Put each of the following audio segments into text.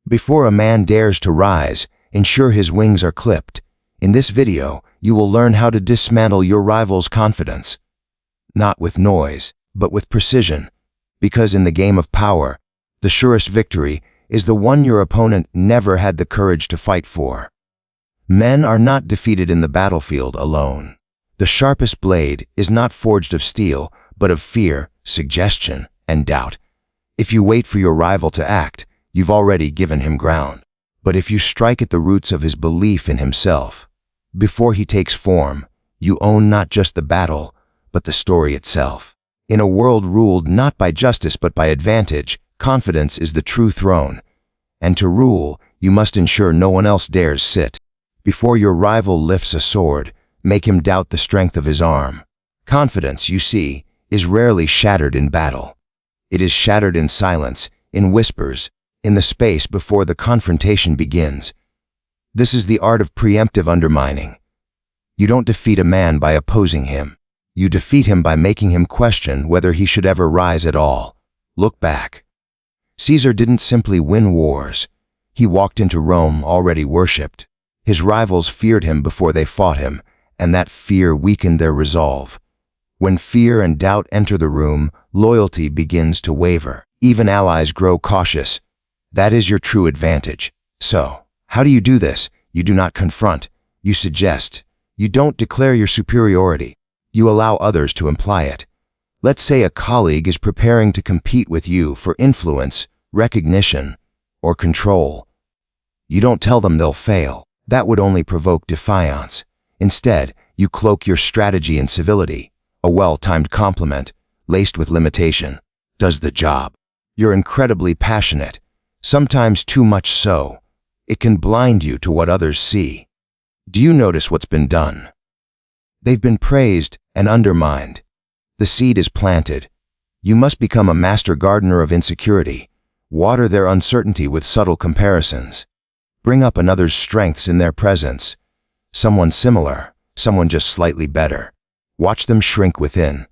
Before a man dares to rise, ensure his wings are clipped. In this video, you will learn how to dismantle your rival's confidence. Not with noise, but with precision. Because in the game of power, the surest victory is the one your opponent never had the courage to fight for. Men are not defeated in the battlefield alone. The sharpest blade is not forged of steel, but of fear, suggestion, and doubt. If you wait for your rival to act, you've already given him ground. But if you strike at the roots of his belief in himself, before he takes form, you own not just the battle, but the story itself. In a world ruled not by justice but by advantage, confidence is the true throne. And to rule, you must ensure no one else dares sit. Before your rival lifts a sword, make him doubt the strength of his arm. Confidence, you see, is rarely shattered in battle. It is shattered in silence, in whispers, in the space before the confrontation begins. This is the art of preemptive undermining. You don't defeat a man by opposing him. You defeat him by making him question whether he should ever rise at all. Look back. Caesar didn't simply win wars. He walked into Rome already worshipped. His rivals feared him before they fought him, and that fear weakened their resolve. When fear and doubt enter the room, loyalty begins to waver. Even allies grow cautious. That is your true advantage. So, how do you do this? You do not confront. You suggest. You don't declare your superiority. You allow others to imply it. Let's say a colleague is preparing to compete with you for influence, recognition, or control. You don't tell them they'll fail. That would only provoke defiance. Instead, you cloak your strategy in civility. A well-timed compliment, laced with limitation, does the job. You're incredibly passionate, sometimes too much so. It can blind you to what others see. Do you notice what's been done? They've been praised and undermined. The seed is planted. You must become a master gardener of insecurity. Water their uncertainty with subtle comparisons. Bring up another's strengths in their presence. Someone similar, someone just slightly better. Watch them shrink within.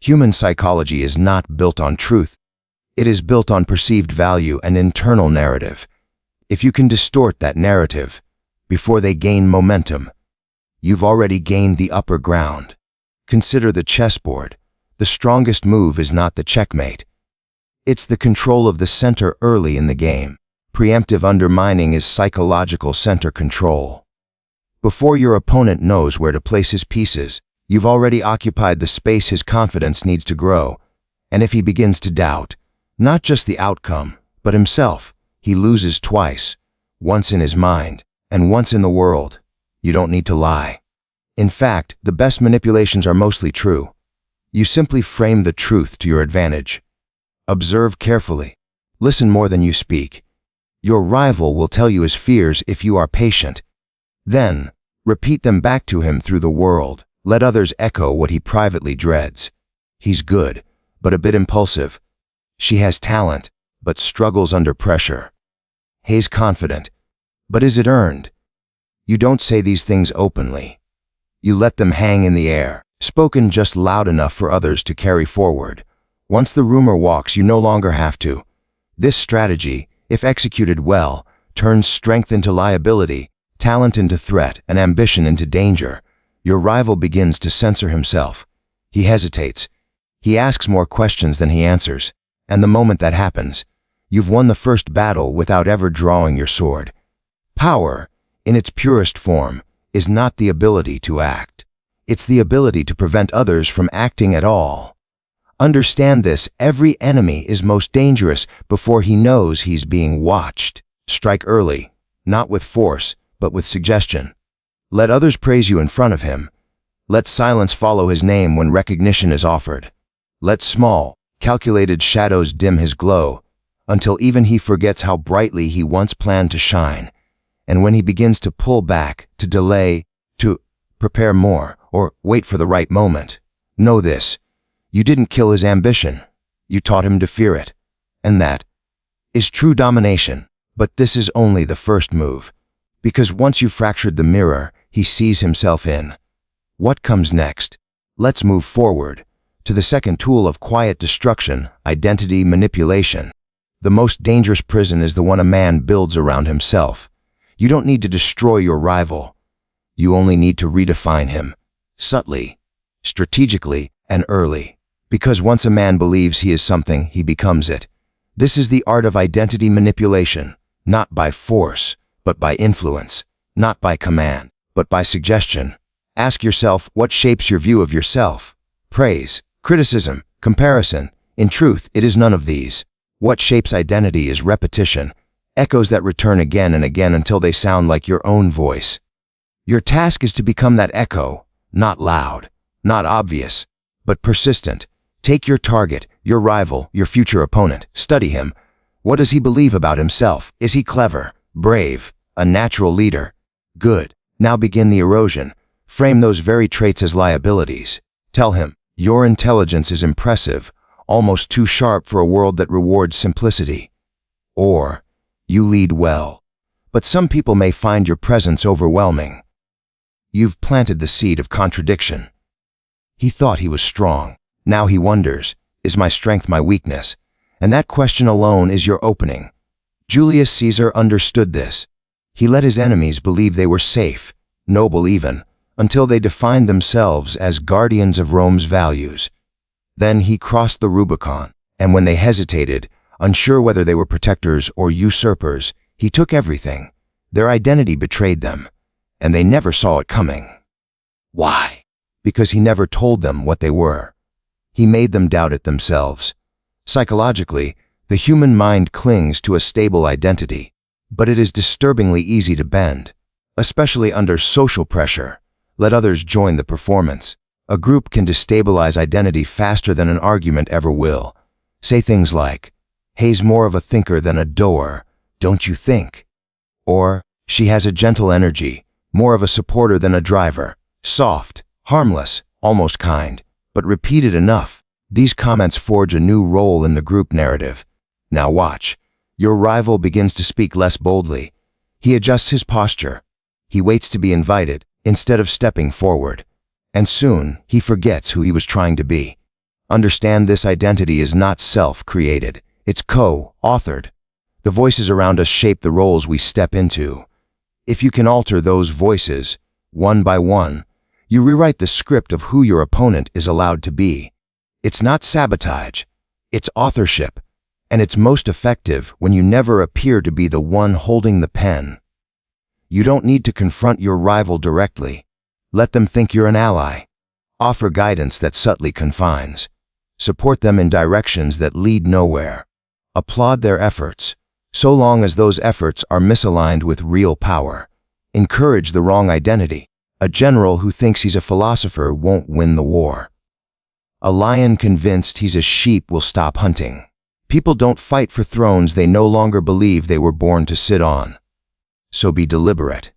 Human psychology is not built on truth. It is built on perceived value and internal narrative. If you can distort that narrative, before they gain momentum, you've already gained the upper ground. Consider the chessboard. The strongest move is not the checkmate. It's the control of the center early in the game. Preemptive undermining is psychological center control. Before your opponent knows where to place his pieces, you've already occupied the space his confidence needs to grow. And if he begins to doubt, not just the outcome, but himself, he loses twice, once in his mind, and once in the world. You don't need to lie. In fact, the best manipulations are mostly true. You simply frame the truth to your advantage. Observe carefully. Listen more than you speak. Your rival will tell you his fears if you are patient. Then, repeat them back to him through the world. Let others echo what he privately dreads. He's good, but a bit impulsive. She has talent, but struggles under pressure. He's confident, but is it earned? You don't say these things openly. You let them hang in the air, spoken just loud enough for others to carry forward. Once the rumor walks, you no longer have to. This strategy, if executed well, turns strength into liability, talent into threat, and ambition into danger. Your rival begins to censor himself. He hesitates. He asks more questions than he answers. And the moment that happens, you've won the first battle without ever drawing your sword. Power, in its purest form, is not the ability to act. It's the ability to prevent others from acting at all. Understand this: every enemy is most dangerous before he knows he's being watched. Strike early, not with force, but with suggestion. Let others praise you in front of him. Let silence follow his name when recognition is offered. Let small, calculated shadows dim his glow, until even he forgets how brightly he once planned to shine. And when he begins to pull back, to delay, to prepare more, or wait for the right moment, know this: you didn't kill his ambition. You taught him to fear it. And that is true domination. But this is only the first move. Because once you've fractured the mirror he sees himself in, what comes next? Let's move forward to the second tool of quiet destruction: identity manipulation. The most dangerous prison is the one a man builds around himself. You don't need to destroy your rival. You only need to redefine him, subtly, strategically, and early. Because once a man believes he is something, he becomes it. This is the art of identity manipulation, not by force, but by influence, not by command, but by suggestion. Ask yourself what shapes your view of yourself. Praise, criticism, comparison. In truth, it is none of these. What shapes identity is repetition, echoes that return again and again until they sound like your own voice. Your task is to become that echo, not loud, not obvious, but persistent. Take your target, your rival, your future opponent. Study him. What does he believe about himself? Is he clever, brave, a natural leader? Good. Now begin the erosion. Frame those very traits as liabilities. Tell him, your intelligence is impressive, almost too sharp for a world that rewards simplicity. Or, you lead well, but some people may find your presence overwhelming. You've planted the seed of contradiction. He thought he was strong. Now he wonders, is my strength my weakness? And that question alone is your opening. Julius Caesar understood this. He let his enemies believe they were safe, noble even, until they defined themselves as guardians of Rome's values. Then he crossed the Rubicon, and when they hesitated, unsure whether they were protectors or usurpers, he took everything. Their identity betrayed them, and they never saw it coming. Why? Because he never told them what they were. He made them doubt it themselves. Psychologically, the human mind clings to a stable identity, but it is disturbingly easy to bend, especially under social pressure. Let others join the performance. A group can destabilize identity faster than an argument ever will. Say things like, "He's more of a thinker than a doer, don't you think?" Or, "She has a gentle energy, more of a supporter than a driver." Soft, harmless, almost kind, but repeated enough. These comments forge a new role in the group narrative. Now watch. Your rival begins to speak less boldly. He adjusts his posture. He waits to be invited, instead of stepping forward. And soon, he forgets who he was trying to be. Understand this identity is not self-created. It's co-authored. The voices around us shape the roles we step into. If you can alter those voices, one by one, you rewrite the script of who your opponent is allowed to be. It's not sabotage. It's authorship. And it's most effective when you never appear to be the one holding the pen. You don't need to confront your rival directly. Let them think you're an ally. Offer guidance that subtly confines. Support them in directions that lead nowhere. Applaud their efforts, so long as those efforts are misaligned with real power. Encourage the wrong identity. A general who thinks he's a philosopher won't win the war. A lion convinced he's a sheep will stop hunting. People don't fight for thrones they no longer believe they were born to sit on. So be deliberate.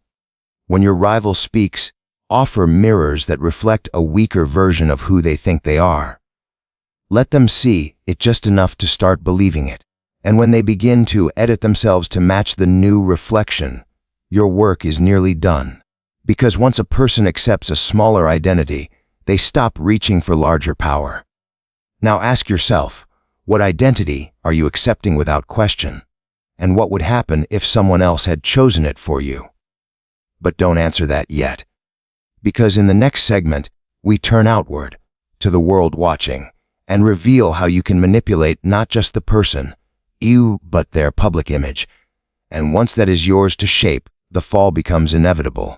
When your rival speaks, offer mirrors that reflect a weaker version of who they think they are. Let them see it just enough to start believing it. And when they begin to edit themselves to match the new reflection, your work is nearly done. Because once a person accepts a smaller identity, they stop reaching for larger power. Now ask yourself, what identity are you accepting without question? And what would happen if someone else had chosen it for you? But don't answer that yet. Because in the next segment, we turn outward, to the world watching, and reveal how you can manipulate not just the person, you, but their public image. And once that is yours to shape, the fall becomes inevitable.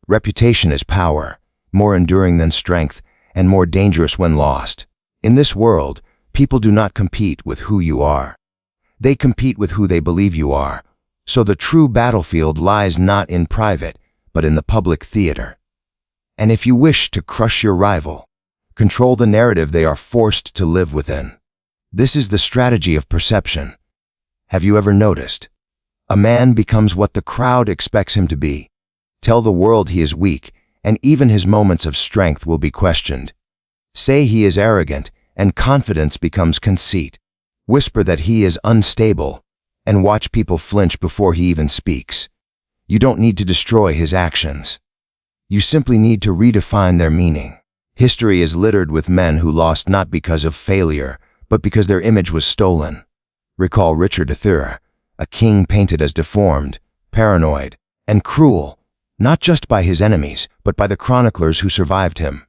Reputation is power, more enduring than strength, and more dangerous when lost. In this world, people do not compete with who you are. They compete with who they believe you are. So the true battlefield lies not in private, but in the public theater. And if you wish to crush your rival, control the narrative they are forced to live within. This is the strategy of perception. Have you ever noticed? A man becomes what the crowd expects him to be. Tell the world he is weak, and even his moments of strength will be questioned. Say he is arrogant, and confidence becomes conceit. Whisper that he is unstable, and watch people flinch before he even speaks. You don't need to destroy his actions. You simply need to redefine their meaning. History is littered with men who lost not because of failure, but because their image was stolen. Recall Richard III, a king painted as deformed, paranoid, and cruel, not just by his enemies, but by the chroniclers who survived him.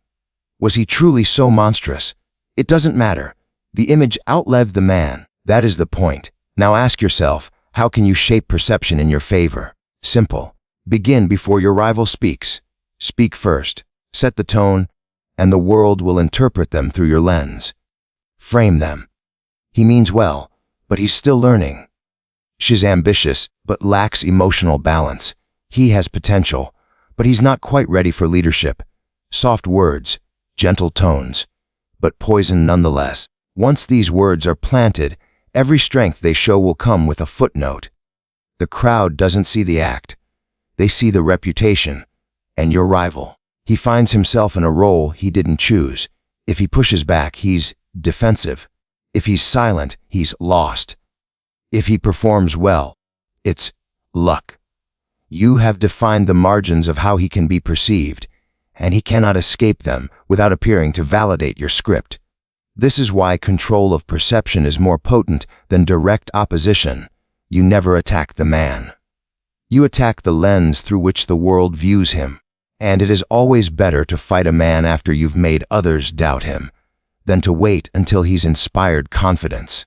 Was he truly so monstrous? It doesn't matter. The image outlived the man. That is the point. Now ask yourself, how can you shape perception in your favor? Simple. Begin before your rival speaks. Speak first. Set the tone, and the world will interpret them through your lens. Frame them. He means well, but he's still learning. She's ambitious, but lacks emotional balance. He has potential, but he's not quite ready for leadership. Soft words, gentle tones, but poison nonetheless. Once these words are planted, every strength they show will come with a footnote. The crowd doesn't see the act. They see the reputation, and your rival. He finds himself in a role he didn't choose. If he pushes back, he's defensive. If he's silent, he's lost. If he performs well, it's luck. You have defined the margins of how he can be perceived, and he cannot escape them without appearing to validate your script. This is why control of perception is more potent than direct opposition. You never attack the man. You attack the lens through which the world views him, and it is always better to fight a man after you've made others doubt him than to wait until he's inspired confidence.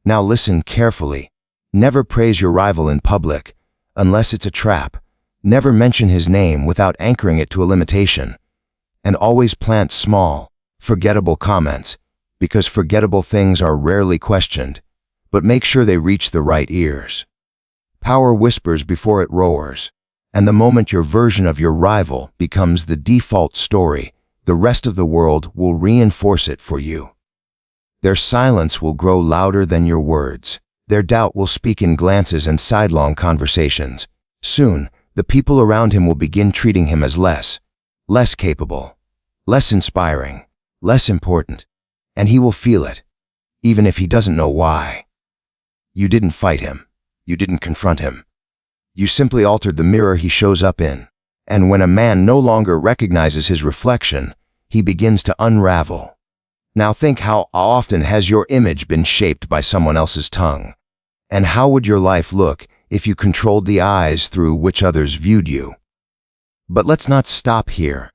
Now listen carefully. Never praise your rival in public, unless it's a trap. Never mention his name without anchoring it to a limitation. And always plant small, forgettable comments, because forgettable things are rarely questioned, but make sure they reach the right ears. Power whispers before it roars, and the moment your version of your rival becomes the default story, the rest of the world will reinforce it for you. Their silence will grow louder than your words. Their doubt will speak in glances and sidelong conversations. Soon, the people around him will begin treating him as less capable, less inspiring, less important, and he will feel it, even if he doesn't know why. You didn't fight him. You didn't confront him. You simply altered the mirror he shows up in. And when a man no longer recognizes his reflection, he begins to unravel. Now think, how often has your image been shaped by someone else's tongue? And how would your life look if you controlled the eyes through which others viewed you? But let's not stop here.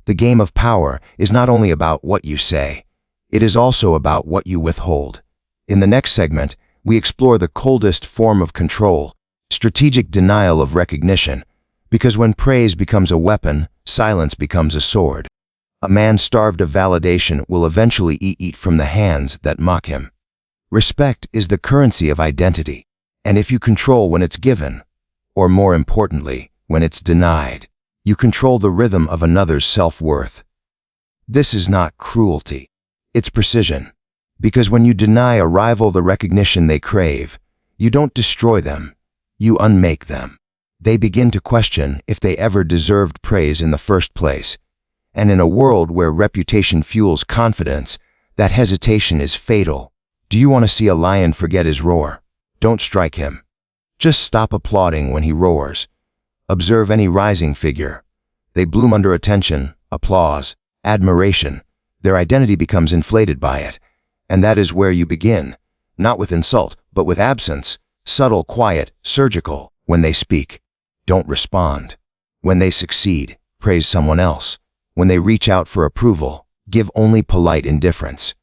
The game of power is not only about what you say, it is also about what you withhold. In the next segment, we explore the coldest form of control, strategic denial of recognition, because when praise becomes a weapon, silence becomes a sword. A man starved of validation will eventually eat from the hands that mock him. Respect is the currency of identity, and if you control when it's given, or more importantly, when it's denied, you control the rhythm of another's self-worth. This is not cruelty, it's precision, because when you deny a rival the recognition they crave, you don't destroy them, you unmake them. They begin to question if they ever deserved praise in the first place. And in a world where reputation fuels confidence, that hesitation is fatal. Do you want to see a lion forget his roar? Don't strike him. Just stop applauding when he roars. Observe any rising figure. They bloom under attention, applause, admiration. Their identity becomes inflated by it. And that is where you begin, not with insult, but with absence, subtle, quiet, surgical. When they speak, don't respond. When they succeed, praise someone else. When they reach out for approval, give only polite indifference,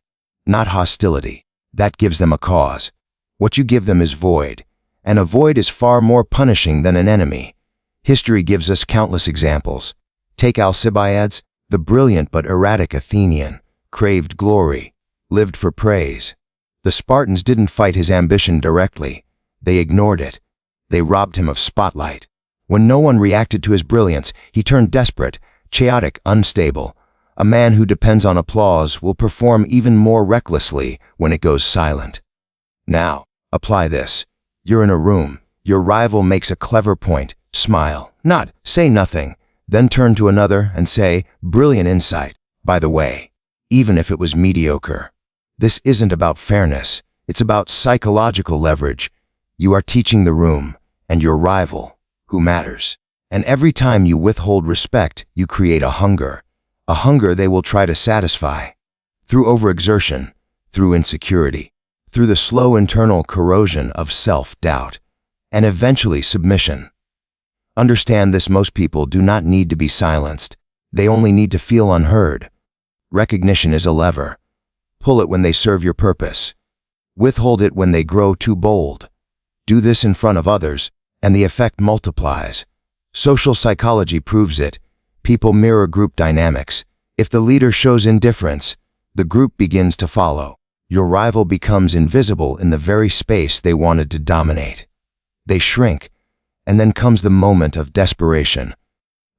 not hostility. That gives them a cause. What you give them is void, and a void is far more punishing than an enemy. History gives us countless examples. Take Alcibiades, the brilliant but erratic Athenian, craved glory, lived for praise. The Spartans didn't fight his ambition directly. They ignored it. They robbed him of spotlight. When no one reacted to his brilliance, he turned desperate, chaotic, unstable. A man who depends on applause will perform even more recklessly when it goes silent. Now, apply this. You're in a room. Your rival makes a clever point. Smile, not say nothing. Then turn to another and say, brilliant insight, by the way, even if it was mediocre. This isn't about fairness. It's about psychological leverage. You are teaching the room and your rival who matters. And every time you withhold respect, you create a hunger they will try to satisfy. Through overexertion, through insecurity, through the slow internal corrosion of self-doubt, and eventually submission. Understand this: most people do not need to be silenced. They only need to feel unheard. Recognition is a lever. Pull it when they serve your purpose. Withhold it when they grow too bold. Do this in front of others, and the effect multiplies. Social psychology proves it. People mirror group dynamics. If the leader shows indifference, the group begins to follow. Your rival becomes invisible in the very space they wanted to dominate. They shrink, and then comes the moment of desperation.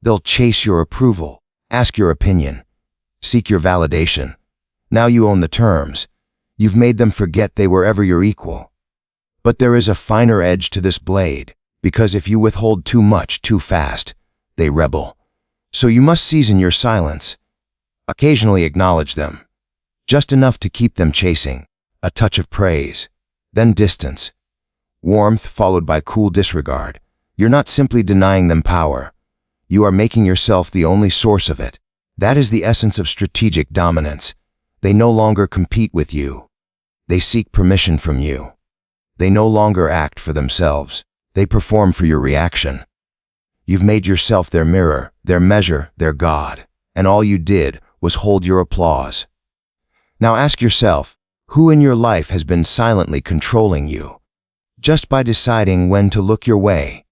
They'll chase your approval, ask your opinion, seek your validation. Now you own the terms. You've made them forget they were ever your equal. But there is a finer edge to this blade, because if you withhold too much too fast, they rebel. So you must season your silence. Occasionally acknowledge them, just enough to keep them chasing. A touch of praise, then distance. Warmth followed by cool disregard. You're not simply denying them power. You are making yourself the only source of it. That is the essence of strategic dominance. They no longer compete with you. They seek permission from you. They no longer act for themselves. They perform for your reaction. You've made yourself their mirror, their measure, their God, and all you did was hold your applause. Now ask yourself, who in your life has been silently controlling you, just by deciding when to look your way?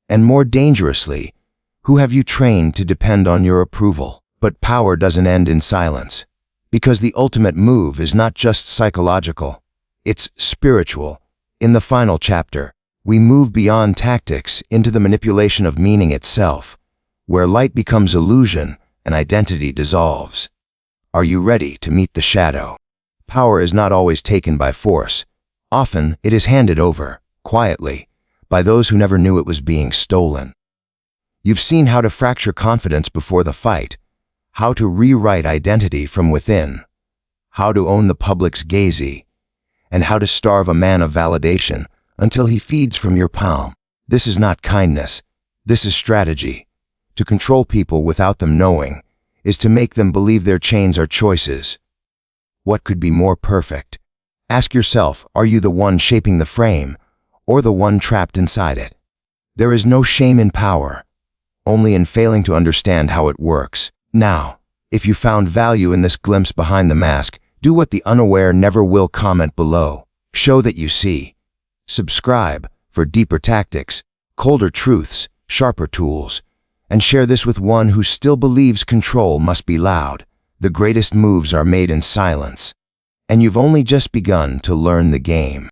And more dangerously, who have you trained to depend on your approval? But power doesn't end in silence, because the ultimate move is not just psychological, it's spiritual. In the final chapter, we move beyond tactics into the manipulation of meaning itself, where light becomes illusion and identity dissolves. Are you ready to meet the shadow? Power is not always taken by force. Often it is handed over, quietly, by those who never knew it was being stolen. You've seen how to fracture confidence before the fight, how to rewrite identity from within, how to own the public's gaze, and how to starve a man of validation until he feeds from your palm. This is not kindness. This is strategy. To control people without them knowing is to make them believe their chains are choices. What could be more perfect? Ask yourself, are you the one shaping the frame, or the one trapped inside it? There is no shame in power, only in failing to understand how it works. Now, if you found value in this glimpse behind the mask, do what the unaware never will: comment below. Show that you see. Subscribe for deeper tactics, colder truths, sharper tools, and share this with one who still believes control must be loud. The greatest moves are made in silence, and you've only just begun to learn the game.